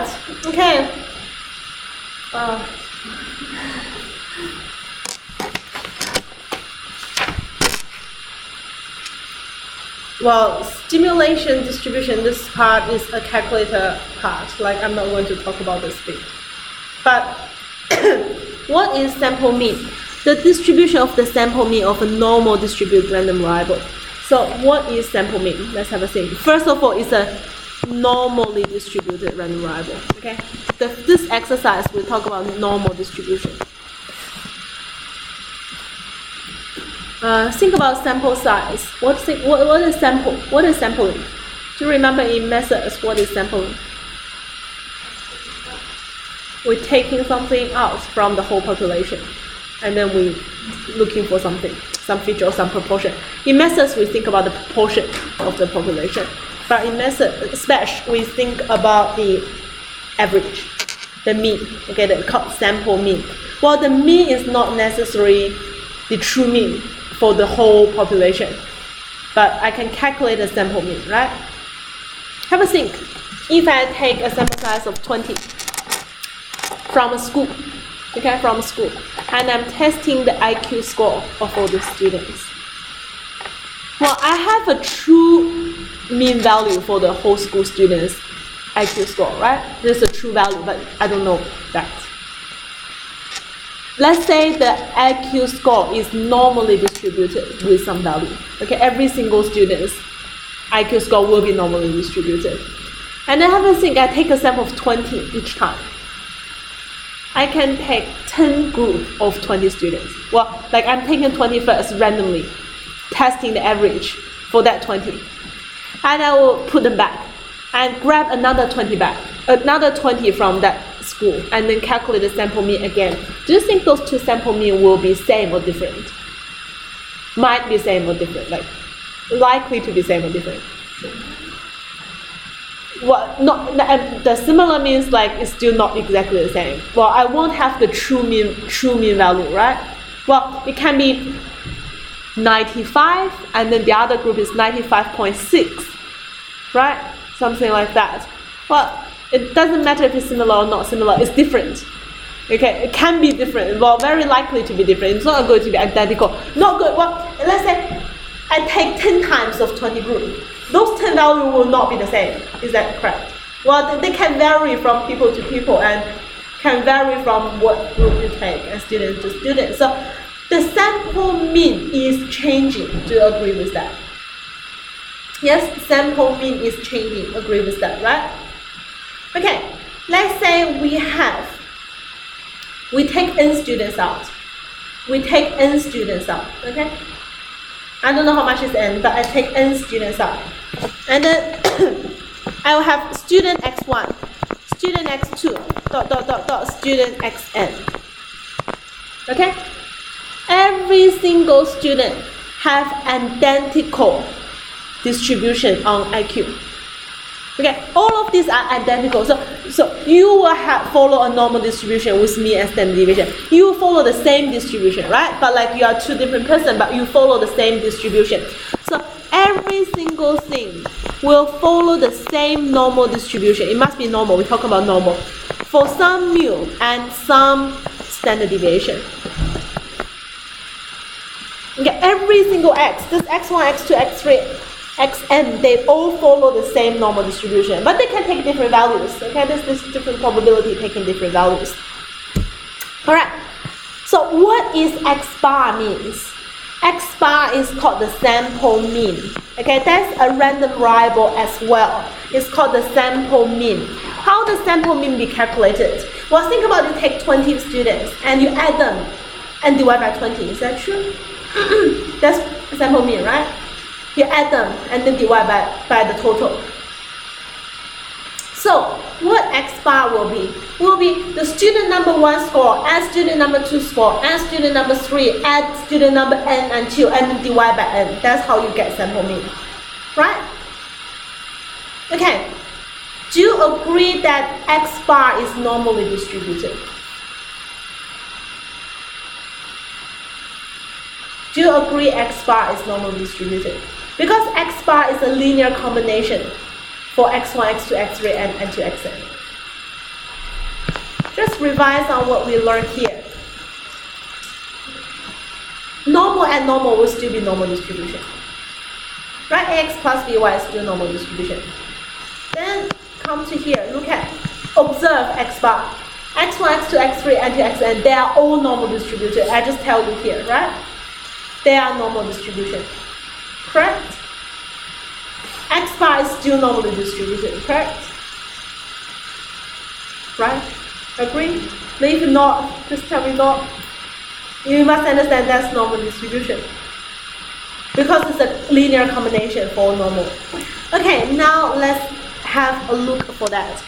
that. Okay. Well, stimulation distribution, this part is a calculator part. Like, I'm not going to talk about this bit. But what is sample mean? The distribution of the sample mean of a normal distributed random variable. So what is sample mean? Let's have a think. First of all, it's a normally distributed random variable. Okay. This exercise will talk about normal distribution. Think about sample size. What is sample? What is sampling? Do you remember in methods what is sampling? We're taking something out from the whole population, and then we're looking for something, some feature or some proportion. In methods, we think about the proportion of the population, but in Spesh, we think about the average, the mean. Okay, the sample mean. Well, the mean is not necessarily the true mean for the whole population, but I can calculate the sample mean, right? Have a think. If I take a sample size of 20 from a school, okay, from a school, and I'm testing the IQ score of all the students. Well, I have a true mean value for the whole school students' IQ score, right? This is a true value, but I don't know that. Let's say the IQ score is normally distributed with some value. Okay, every single student's IQ score will be normally distributed. And then have a think, I take a sample of 20 each time. I can take 10 groups of 20 students. Well, like I'm taking 20 first randomly, testing the average for that 20. And I will put them back and grab another 20 back, another 20 from that school, and then calculate the sample mean again. Do you think those two sample mean will be same or different? Might be same or different, like likely to be same or different. Well, the similar means like it's still not exactly the same. Well, I won't have the true mean value, right? Well, it can be 95, and then the other group is 95.6, right? Something like that. Well, it doesn't matter if it's similar or not similar. It's different. Okay, it can be different. Well, very likely to be different. It's not going to be identical. Not good. Well, let's say I take 10 times of 20 groups. Those 10 values will not be the same. Is that correct? Well, they can vary from people to people and can vary from what group you take and student to student. So the sample mean is changing. Do you agree with that? Yes, sample mean is changing. Agree with that, right? Okay, let's say we take n students out. We take n students out, okay? I don't know how much is n, but I take n students out. And then I will have student x1, student x2, ... student xn. Okay? Every single student have identical distribution on IQ. Okay, all of these are identical. So you will follow a normal distribution with mean and standard deviation. You will follow the same distribution, right? But like you are two different persons, but you follow the same distribution. So every single thing will follow the same normal distribution. It must be normal. We talk about normal for some mu and some standard deviation. Okay, every single x, this x1, x2, x3, xn, they all follow the same normal distribution, but they can take different values. Okay, there's this different probability taking different values. All right. So what is x bar means? X bar is called the sample mean. Okay, that's a random variable as well. It's called the sample mean. How does sample mean be calculated? Well, think about it. Take 20 students and you add them and divide by 20. Is that true? That's sample mean, right? You add them and then divide by the total. So what x bar will be? Will be the student number 1 score, add student number 2 score, add student number 3, add student number n and 2, and then divide by n. That's how you get sample mean, right? Okay. Do you agree that x bar is normally distributed? Do you agree x bar is normally distributed? Because x bar is a linear combination for x1, x2, x3, and n2, xn. just revise on what we learned here. Normal and normal will still be normal distribution. Right? Ax plus by is still normal distribution. Then come to here, look at, observe x bar. x1, x2, x3, and xn, they are all normal distribution. I just tell you here, right? They are normal distribution. Correct? X bar is still normally distributed, correct? Right? Agree? If not, just tell me not. You must understand that's normal distribution. Because it's a linear combination for normal. Okay, now let's have a look for that.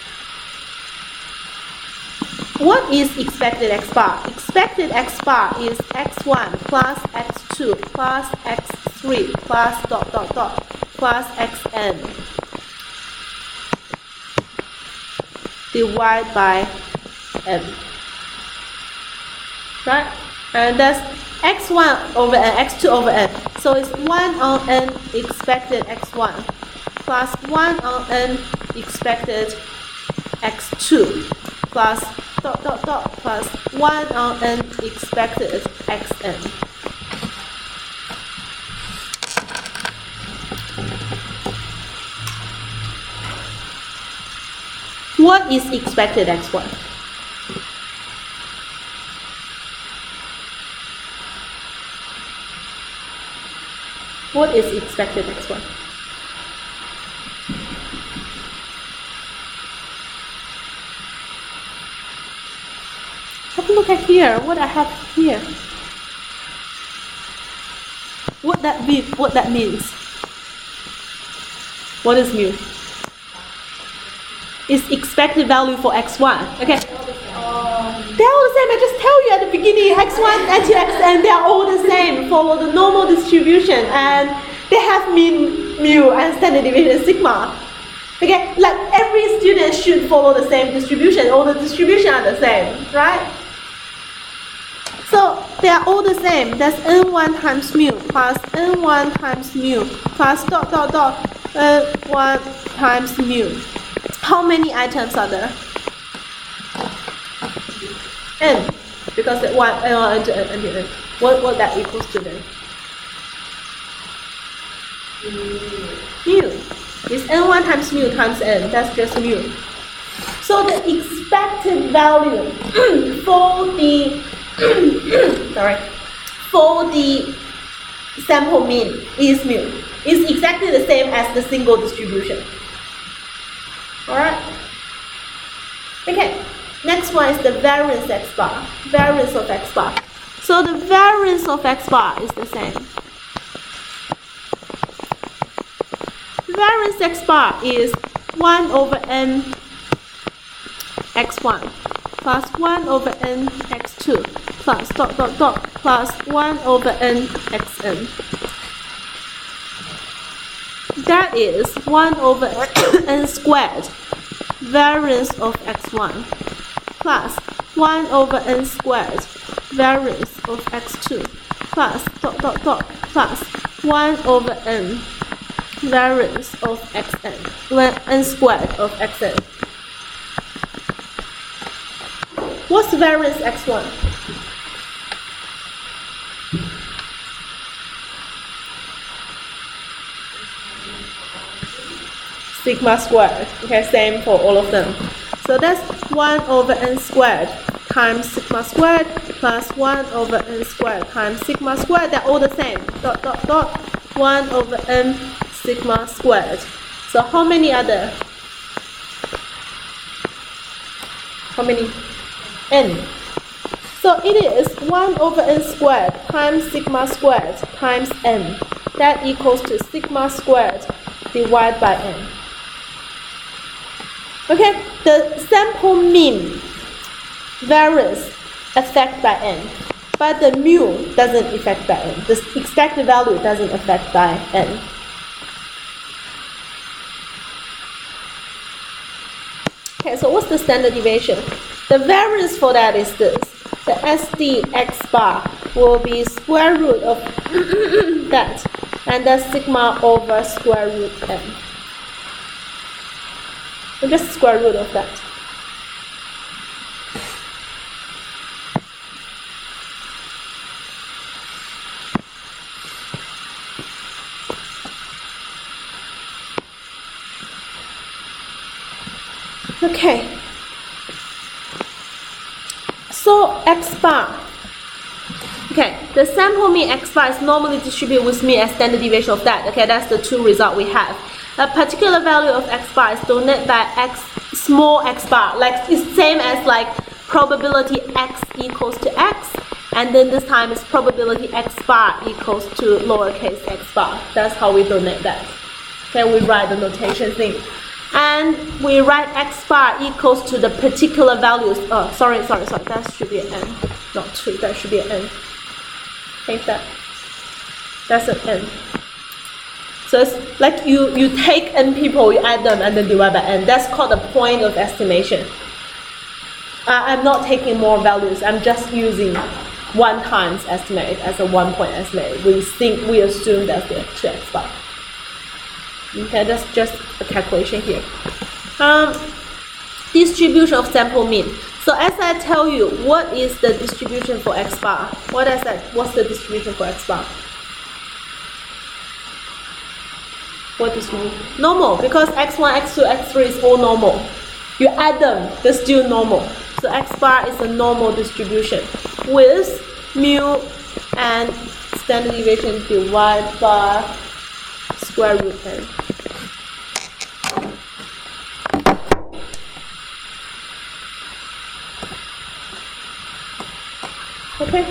What is expected x bar? Expected x bar is x1 plus x2 plus x3 plus dot dot dot plus xn divided by n. Right? And that's x1 over n, x2 over n. So it's 1 on n expected x1 plus 1 on n expected x2 plus dot dot dot plus 1 on n expected xn. What is expected x1? What is expected x1? Have a look at here, what I have here. What that means? What is mu? Is expected value for x1. Okay. They're all the same. I just tell you at the beginning, x1 and xn, they are all the same. Follow the normal distribution, and they have mean, mu, and standard deviation sigma. Okay, like every student should follow the same distribution. All the distribution are the same, right? So they are all the same. That's n1 times mu plus n1 times mu plus dot dot dot n1 times mu. How many items are there? N, because the one n to n to n. What that equals to then? Mu. It's n1 times mu times n. That's just mu. So the expected value for the for the sample mean is mu. It's exactly the same as the single distribution. Alright? Okay, next one is the variance x bar. Variance of x bar. So the variance of x bar is the same. Variance x bar is 1 over n x1 plus 1 over n x2 plus dot dot dot plus 1 over n xn. That is 1 over n squared variance of x1 plus 1 over n squared variance of x2 plus dot dot dot plus 1 over n variance of xn, n squared of xn. What's variance x1? Sigma squared. Okay, same for all of them. So that's 1 over n squared times sigma squared plus 1 over n squared times sigma squared. They're all the same. Dot dot dot 1 over n sigma squared. So how many are there? How many? N. So it is 1 over n squared times sigma squared times n. That equals to sigma squared divided by n. Okay, the sample mean variance affected by n, but the mu doesn't affect by n. The expected value doesn't affect by n. Okay, so what's the standard deviation? The variance for that is this. The SD x bar will be square root of that, and that's sigma over square root n. So just square root of that. Okay. So x bar. Okay, the sample mean x bar is normally distributed with mean and standard deviation of that. Okay, that's the two results we have. A particular value of x bar is denoted by small x bar, like it's same as like probability x equals to x, and then this time it's probability x bar equals to lowercase x bar. That's how we denote that. Okay, we write the notation thing. And we write x bar equals to the particular values. Oh, sorry. That should be an n, not 2. That should be an n. Take that. That's an n. So it's like you take n people, you add them, and then divide by n. That's called the point of estimation. I'm not taking more values. I'm just using 1 times estimate as a 1 point estimate. We assume that's the actual x bar. Okay, that's just a calculation here. Distribution of sample mean. So as I tell you, what is the distribution for x bar? What's the distribution for x bar? What distribution? Normal, because x1, x2, x3 is all normal. You add them, they're still normal. So x bar is a normal distribution with mu and standard deviation divided by square root n. Okay,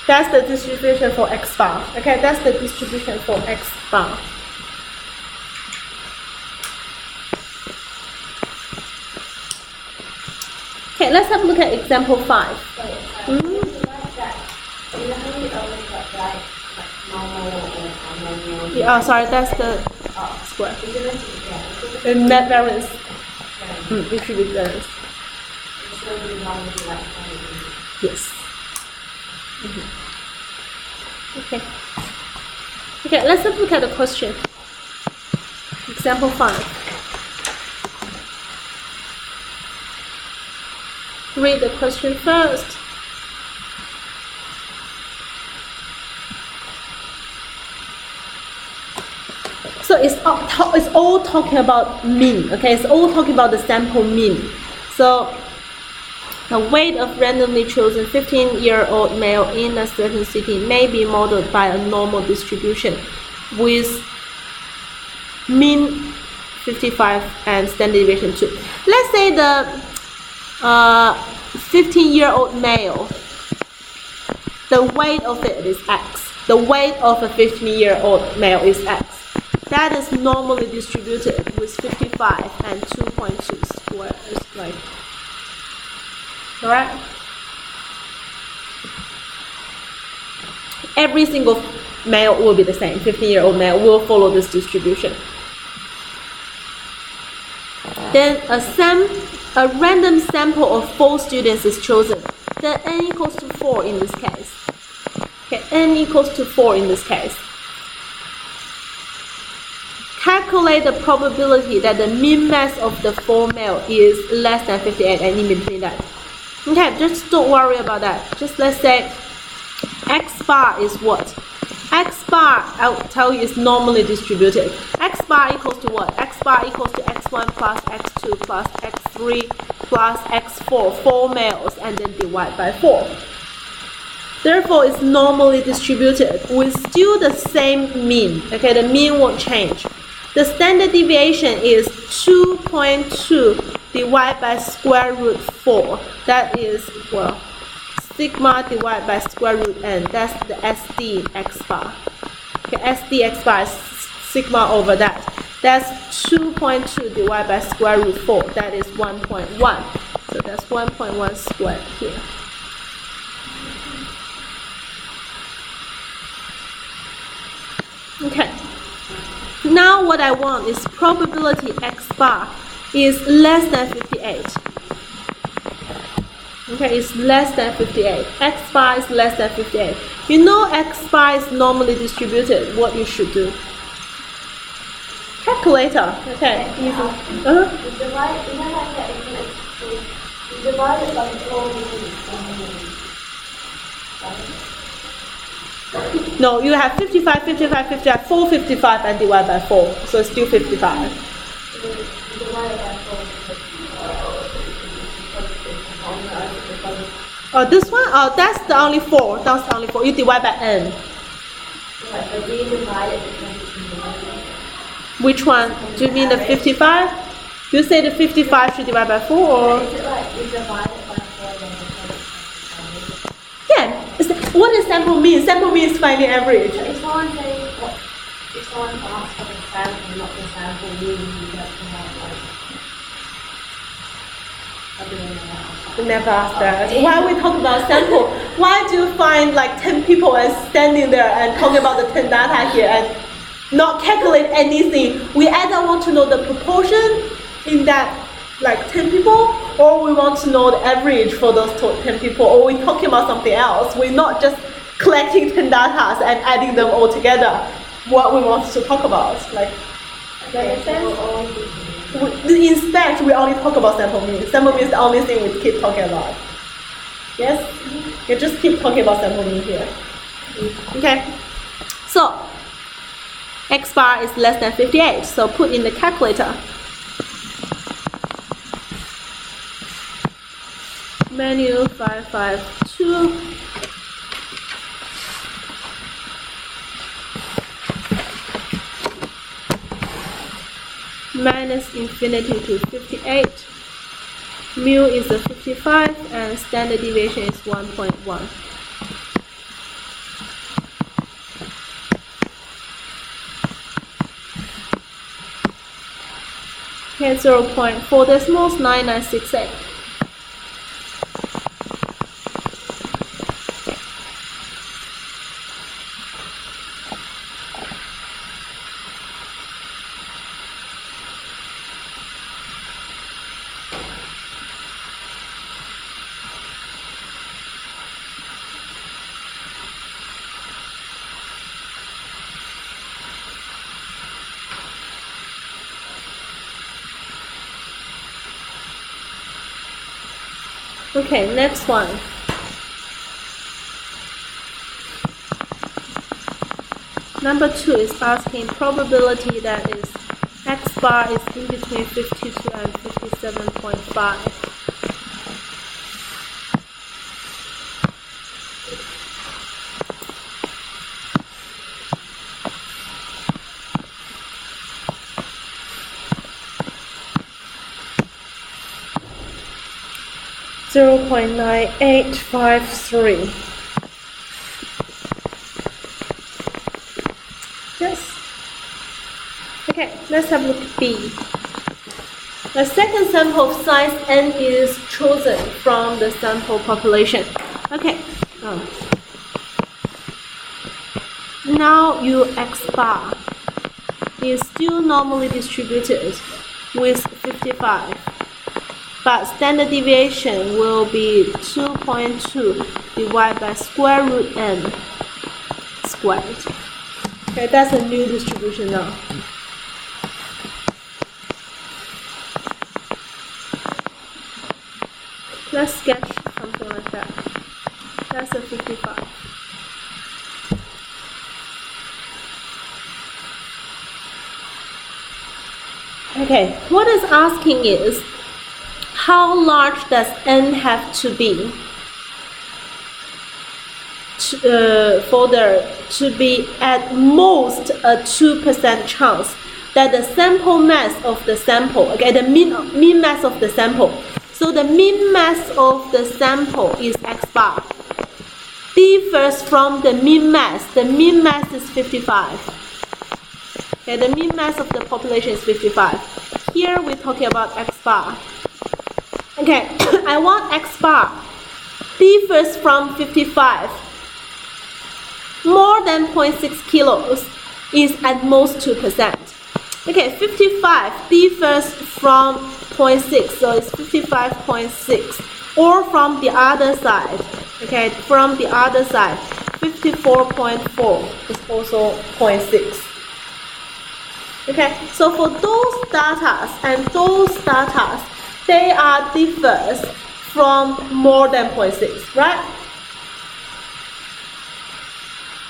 that's the distribution for x bar. Okay, that's the distribution for x bar. Okay, let's have a look at example 5. Yeah, sorry, that's the square. Net variance. It should be variance. Yes. Okay. Okay, let's have a look at the question. Example 5. Read the question first. So it's all talking about mean, okay? It's all talking about the sample mean. So the weight of randomly chosen 15-year-old male in a certain city may be modeled by a normal distribution with mean 55 and standard deviation 2. Let's say the 15-year-old male, the weight of it is x. The weight of a 15-year-old male is x. That is normally distributed with 55 and 2.2 squared. Like, alright? Every single male will be the same. 15-year-old male will follow this distribution. Then a random sample of 4 students is chosen. Then n equals to 4 in this case. Okay, n equals to 4 in this case. Calculate the probability that the mean mass of the 4 male is less than 58 and in between that. Okay, just don't worry about that. Just let's say x bar is what? X bar, I'll tell you, is normally distributed. X bar equals to what? X bar equals to x1 plus x2 plus x3 plus x4, 4 males, and then divide by 4. Therefore, it's normally distributed with still the same mean. Okay, the mean won't change. The standard deviation is 2.2 divided by square root 4. That is, well, sigma divided by square root n. That's the SD x bar. Okay, SD x bar is sigma over that. That's 2.2 divided by square root 4. That is 1.1. So that's 1.1 squared here. Okay. Now what I want is probability x bar is less than 58. Okay, it's less than 58. X bar is less than 58. You know x bar is normally distributed. What you should do? Calculator. Okay, easy. No, you have 55, 55, 55, 455 and divide by 4. So it's still 55. This one? That's the only 4. That's the only 4. You divide by n. But we divided because it's in the middle. Which one? Do you mean the 55? You say the 55 should divide by 4 or? Is it like we divided by 4 then because Yeah. What does sample mean? Sample means finding average. if someone says if someone asks for the sample, not the sample, meaning you have to have like We never asked that. Why we talk about sample? Why do you find like 10 people and standing there and talking about the 10 data here and not calculate anything? We either want to know the proportion in that like 10 people, or we want to know the average for those 10 people, or we're talking about something else. We're not just collecting 10 data and adding them all together. What we want to talk about, like, does that make sense? In Spesh, we only talk about sample mean. Sample mean is the only thing we keep talking about. Yes? You just keep talking about sample mean here. Okay. So, x bar is less than 58. So put in the calculator. Menu 552. Minus infinity to 58. Mu is a 55 and standard deviation is 1.1. Okay, 0.4 decimals, 9968. Okay, next one. Number 2 is asking probability that is x bar is in between 52 and 57.5. .9853. Yes. Okay, let's have a look at B. The second sample of size n is chosen from the sample population. Okay. Now your x bar is still normally distributed with 55. But standard deviation will be 2.2 divided by square root n squared. Okay, that's a new distribution now. Let's sketch something like that. That's a 55. Okay, what it's asking is, how large does n have to be for there to be at most a 2% chance that the sample mass of the sample, okay, the mean mass of the sample. So the mean mass of the sample is x bar. Differs from the mean mass. The mean mass is 55. Okay, the mean mass of the population is 55. Here we're talking about x bar. Okay, I want x bar differs from 55. More than 0.6 kilos is at most 2%. Okay, 55 differs from 0.6, so it's 55.6. Or from the other side, okay, from the other side, 54.4 is also 0.6. Okay, so for those data and those data, they are differs from more than 0.6, right?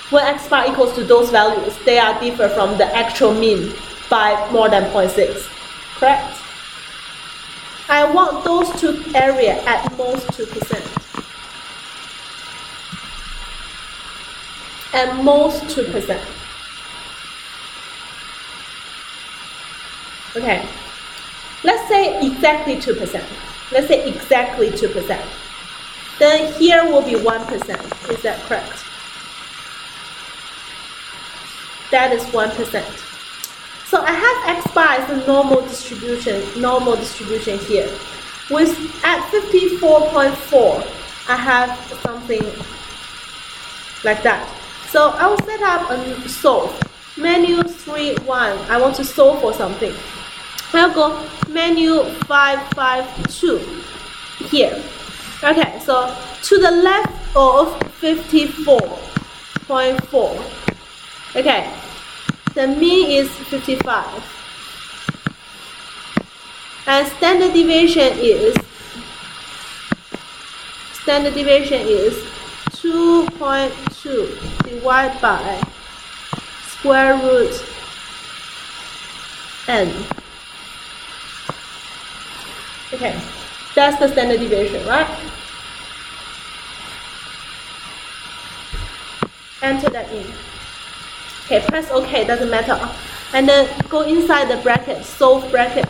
When x bar equals to those values, they are differ from the actual mean by more than 0.6, correct? I want those two areas at most 2%. and most 2%. Okay, let's say exactly 2%. Let's say exactly 2%. Then here will be 1%. Is that correct? That is 1%. So I have x bar as a normal distribution here. With at 54.4, I have something like that. So I will set up a solve. Menu 3.1. I want to solve for something. I'll go menu 552 here. Okay, so to the left of 54.4. Okay, the mean is 55. And standard deviation is 2.2 divided by square root n. Okay, that's the standard deviation, right? Enter that in. Okay, press OK, doesn't matter. And then go inside the bracket, solve bracket.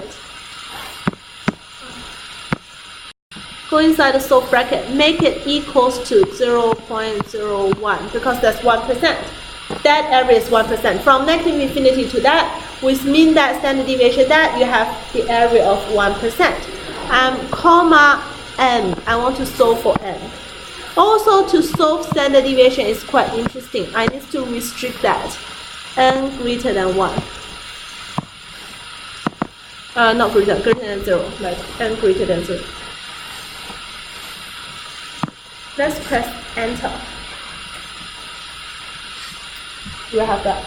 Go inside the solve bracket, make it equals to 0.01 because that's 1%. That area is 1%. From negative infinity to that, which means that standard deviation that you have the area of 1%. Comma n, I want to solve for n. Also, to solve standard deviation is quite interesting. I need to restrict that. N greater than 1. Not greater than 0, like n greater than 0. Let's press enter. You have that.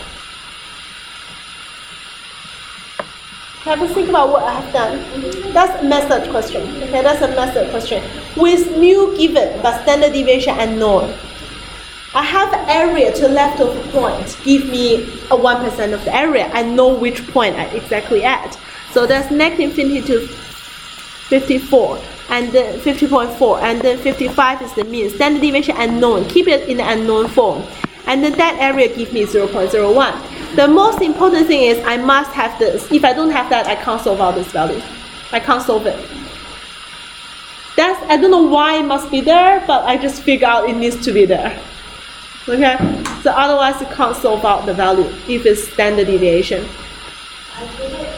Have a think about what I have done. That's a method question. Okay, that's a method question. With mu given, but standard deviation unknown. I have area to left of a point. Give me a 1% of the area. I know which point I exactly at. So that's negative infinity to 54 and then 50.4 and then 55 is the mean. Standard deviation unknown. Keep it in the unknown form. And then that area gives me 0.01. The most important thing is I must have this. If I don't have that, I can't solve out this value. I can't solve it. I don't know why it must be there, but I just figure out it needs to be there. Okay? So otherwise you can't solve out the value if it's standard deviation. I did it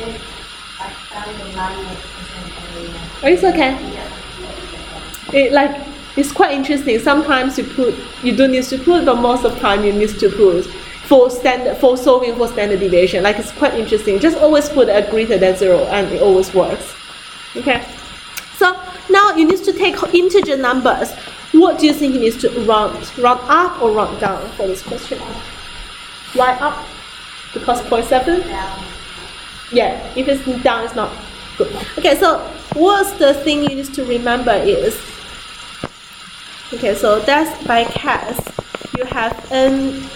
with, I found the 98% area. Oh, it's okay. It's quite interesting. Sometimes you don't need to put, but most of the time you need to put for solving for standard deviation. Like it's quite interesting. Just always put a greater than 0 and it always works. Okay. So now you need to take integer numbers. What do you think you need to round up or round down for this question? Why up? Because 0.7? Down. Yeah, if it's down, it's not good. Okay, so what's the thing you need to remember is, okay, so that's by CAS. You have n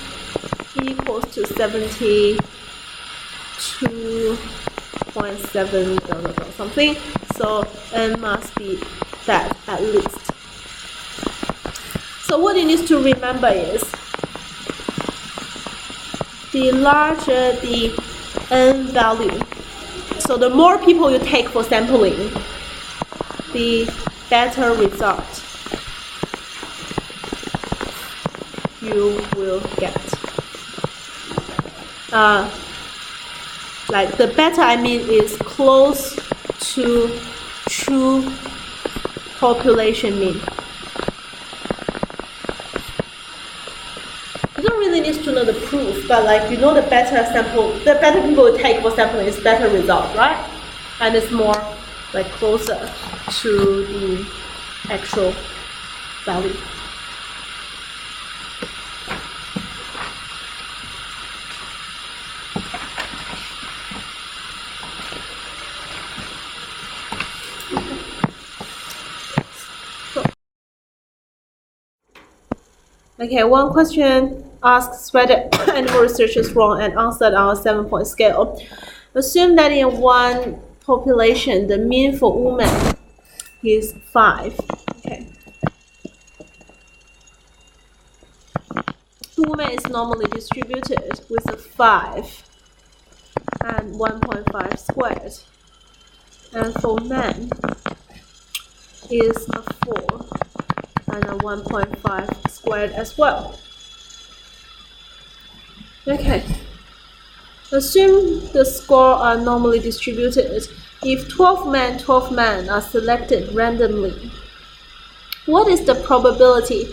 equals to 72.7 something. So n must be that at least. So what you need to remember is, the larger the n value, so the more people you take for sampling, the better result you will get. Like the better I mean is close to true population mean. You don't really need to know the proof, but like you know the better people you take for sampling is better result, right? And it's more like closer to the actual value. Okay, one question asks whether animal research is wrong and answered on a 7-point scale. Assume that in one population, the mean for women is 5. Okay. woman is normally distributed with a 5 and 1.5 squared. And for men is a 4 and a 1.5 squared as well. Okay. Assume the scores are normally distributed. If 12 men are selected randomly, what is the probability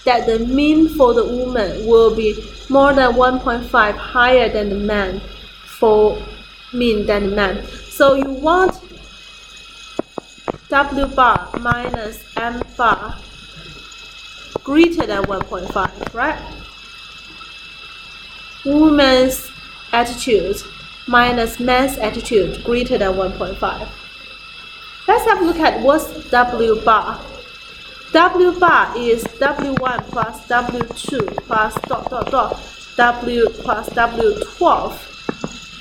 that the mean for the woman will be more than 1.5 higher than the man for mean than the man? So you want W bar minus M bar greater than 1.5, right? Woman's attitude minus man's attitude greater than 1.5. Let's have a look at what's W bar. W bar is W1 plus W2 plus W plus W12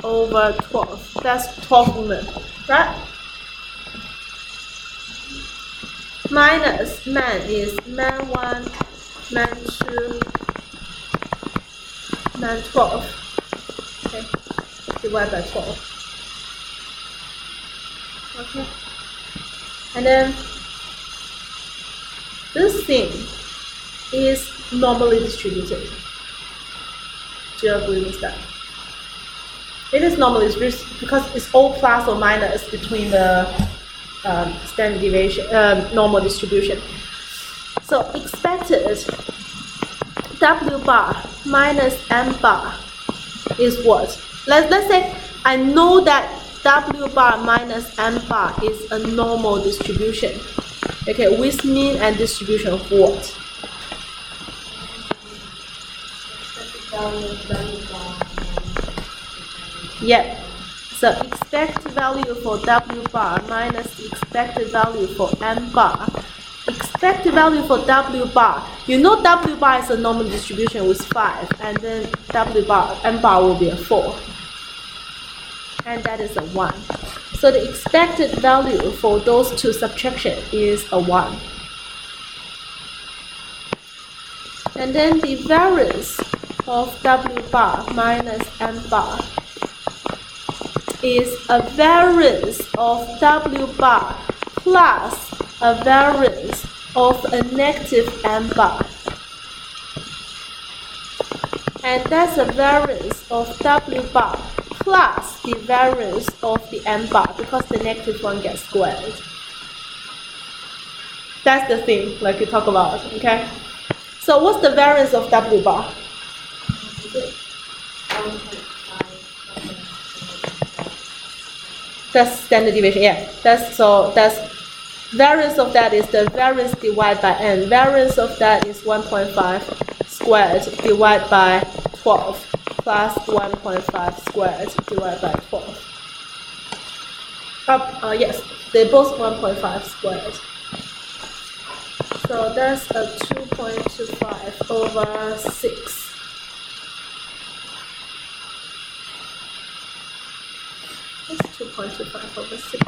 over 12. That's 12 women, right? Minus man is man 1, man 2, man 12. Okay, divide by 12. Okay, and then this thing is normally distributed. Do you agree with that? It is normally distributed because it's all plus or minus between the standard deviation, normal distribution. So expected W bar minus M bar is what? Let's say I know that W bar minus M bar is a normal distribution. Okay, with mean and distribution of what? Yep. So expected value for W bar minus the expected value for M bar. Expected value for W bar. You know W bar is a normal distribution with 5, and then M bar will be a 4. And that is a 1. So the expected value for those two subtractions is a 1. And then the variance of W bar minus M bar is a variance of W bar plus a variance of a negative M bar. And that's a variance of W bar plus the variance of the M bar, because the negative one gets squared. That's the thing, like you talk about, okay? So what's the variance of W bar? That's standard deviation, yeah. That's variance of that is the variance divided by n. Variance of that is 1.5 squared divided by 12 plus 1.5 squared divided by 12. Yes, they're both 1.5 squared. So that's a 2.25 over 6. That's 2.25 over 6.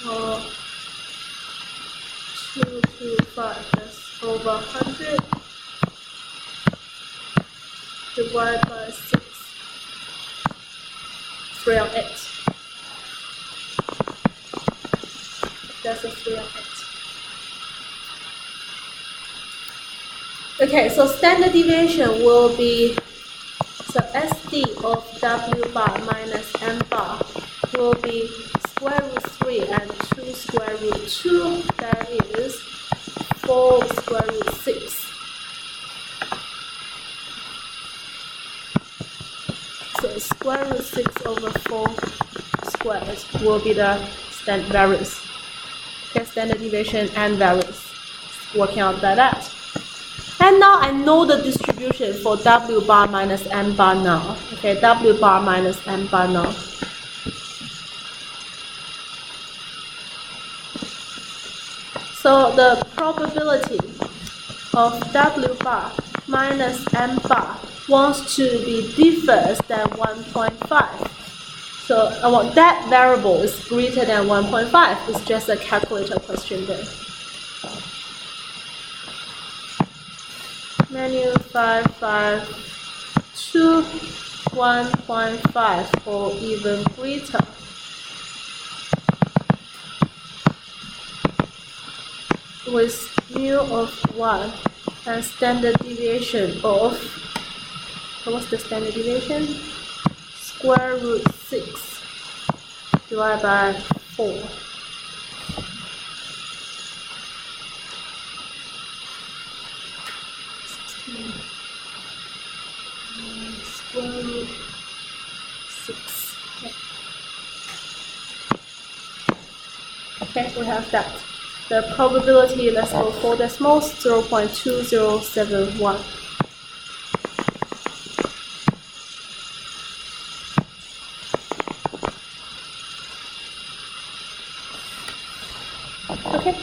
Or 225, that's over 100 divided by 6. 3 on 8. That's a 3 on 8. Okay, so standard deviation will be, so SD of W bar minus M bar will be square root 3 and 2 square root 2, that is 4 square root 6. So square root 6 over 4 squared will be the standard variance. Okay, standard deviation and variance. Working out by that. And now I know the distribution for W bar minus M bar now. Okay, W bar minus M bar now. So the probability of W bar minus M bar wants to be differs than 1.5. So I want that variable is greater than 1.5. It's just a calculator question there. Menu 552 1.5 or even greater. With mu of 1 and standard deviation of, what's the standard deviation? Square root 6 divided by 4. Square root 6. Okay, we have that. The probability, let's go for decimals, 0.2071. Okay.